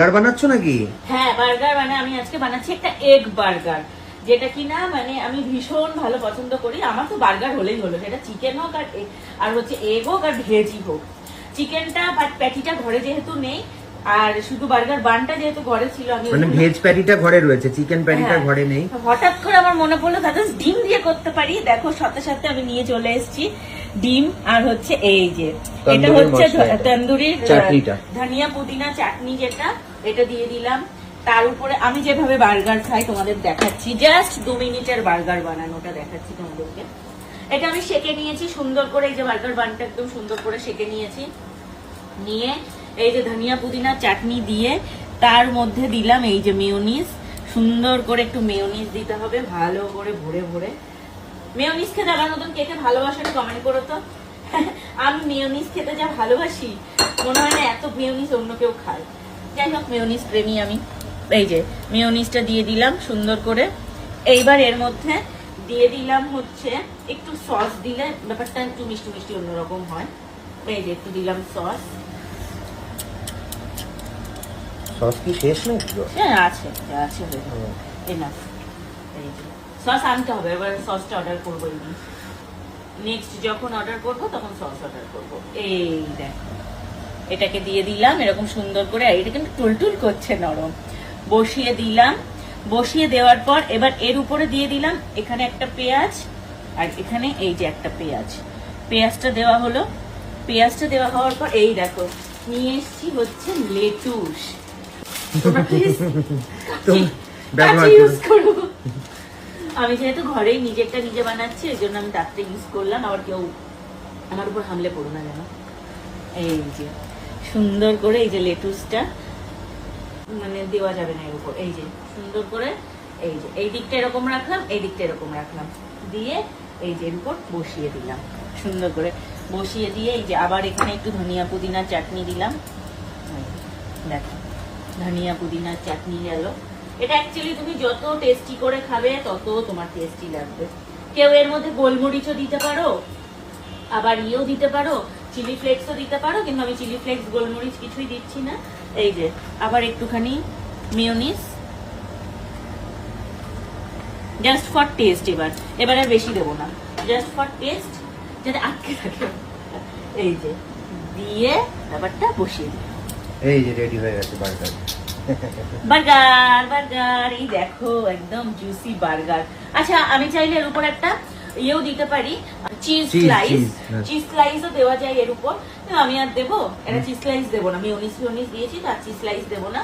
Burger বানাচ্ছ নাকি? হ্যাঁ, বার্গার মানে আমি আজকে বানাচ্ছি একটা এগ বার্গার, যেটা কিনা মানে আমি ভীষণ ভালো পছন্দ করি। আমার তো বার্গার হলেই হলো, সেটা চিকেন হোক আর হচ্ছে এগ হোক আর ভেজই হোক। চিকেনটা বা প্যাটিটা ঘরে যেহেতু নেই, আর শুধু বার্গার বানটা যেহেতু ঘরে ছিল, আমি মানে ভেজ প্যাটিটা ঘরে রয়েছে, চিকেন প্যাটিটা ঘরে নেই। হঠাৎ করে আমার মনে পড়লো দাদা ডিম দিয়ে করতে পারি। দেখো সাথে সাথে আমি নিয়ে চলে এসেছি ডিম, আর হচ্ছে এই যে এটা হচ্ছে তন্দুরির চাটনিটা, ধনিয়া পুদিনা চাটনি, যেটা এটা দিয়ে দিলাম। তার উপরে আমি যেভাবে বার্গার খাই তোমাদের দেখাচ্ছি, জাস্ট 2 মিনিটের বার্গার বানানোটা দেখাচ্ছি তোমাদেরকে। এটা আমি সেকে নিয়েছি সুন্দর করে, এই যে বার্গার বানটা একদম সুন্দর করে সেকে নিয়েছি। নিয়ে এই যে ধনিয়া পুদিনা চাটনি দিয়ে তার মধ্যে দিলাম এই যে মেয়োনিজ। সুন্দর করে একটু মেয়োনিজ দিতে হবে, ভালো করে ভরে ভরে। মেয়োনিজ খেতে আমার মতন কে কে ভালোবাসেন কমেন্ট করো তো। আমি মেয়োনিজ খেতে যা ভালোবাসি, মনে হয় না এত মেয়োনিজ অন্য কেউ খায়। যাই হোক, মেয়োনিজ প্রেমী আমি। এই যে মেয়োনিজটা দিয়ে দিলাম সুন্দর করে। এইবার এর মধ্যে দিয়ে দিলাম হচ্ছে একটু সস, দিলে ব্যাপারটা একটু মিষ্টি মিষ্টি অন্যরকম হয়। এই যে একটু দিলাম সস। সস কি শেষ নেই? হ্যাঁ আছে আছে, এনাফ। এই যে সস আনতে হবে, এবার সসটা অর্ডার করবো। নেক্সট যখন অর্ডার করবো তখন সস অর্ডার করবো। এই দেখো এটাকে দিয়ে দিলাম এরকম সুন্দর করে। এটা কিন্তু টুলটুল করছে, নরম। বসিয়ে দিলাম। বসিয়ে দেওয়ার পর এবার এর উপরে দিয়ে দিলাম এখানে একটা পেঁয়াজ, আর এখানে এই যে একটা পেঁয়াজ। পেঁয়াজটা দেওয়া হলো। পেঁয়াজটা দেওয়া হওয়ার পর এই দেখো নিয়ে এসছি হচ্ছে লেটুস। আমি যেহেতু ঘরেই নিজেরটা নিজে বানাচ্ছি, ওই জন্য আমি তারটা ইউজ করলাম। আবার কেউ আমার উপর হামলে পড়ো না যেন। এই যে সুন্দর করে এই যে লেটুসটা মানে দেওয়া যাবে না এর উপর। এই যে সুন্দর করে এই যে এই দিকটা এরকম রাখলাম, এই দিকটা এরকম রাখলাম, দিয়ে এই যে এর উপর বসিয়ে দিলাম সুন্দর করে। বসিয়ে দিয়ে এই যে আবার এখানে একটু ধনিয়া পুদিনার চাটনি দিলাম। দেখো ধনিয়া পুদিনার চাটনি গেল। এটা অ্যাকচুয়ালি তুমি যত টেস্টি করে খাবে তত তোমার টেস্টি লাগবে। কেউ এর মধ্যে গোলমরিচও দিতে পারো, আবার ইয়েও দিতে পারো, চিলি ফ্লেক্সও দিতে পারো, কিন্তু আমি চিলি ফ্লেক্স গোলমরিচ কিছুই দিচ্ছি না। এই যে আবার একটুখানি মেয়োনিজ, জাস্ট ফর টেস্ট। এবার আর বেশি দেবো না, জাস্ট ফর টেস্ট, যাতে আটকে থাকে। এই যে দিয়ে ব্যাপারটা বসিয়ে দিই। এই যে রেডি হয়ে গেছে বার্গার। বার্গার বার্গার, এই দেখো একদম জুসি বার্গার। আচ্ছা আমি চাইলে এর উপর একটা ইয়েও দিতে পারি, চিজ স্লাইস। চিজ স্লাইসও দেওয়া যায় এর উপর, কিন্তু আমি আর দেবো এটা চিজ স্লাইস দেবো না। মেয়োনিজ দিয়েছি, তার চিজ স্লাইস দেবো না।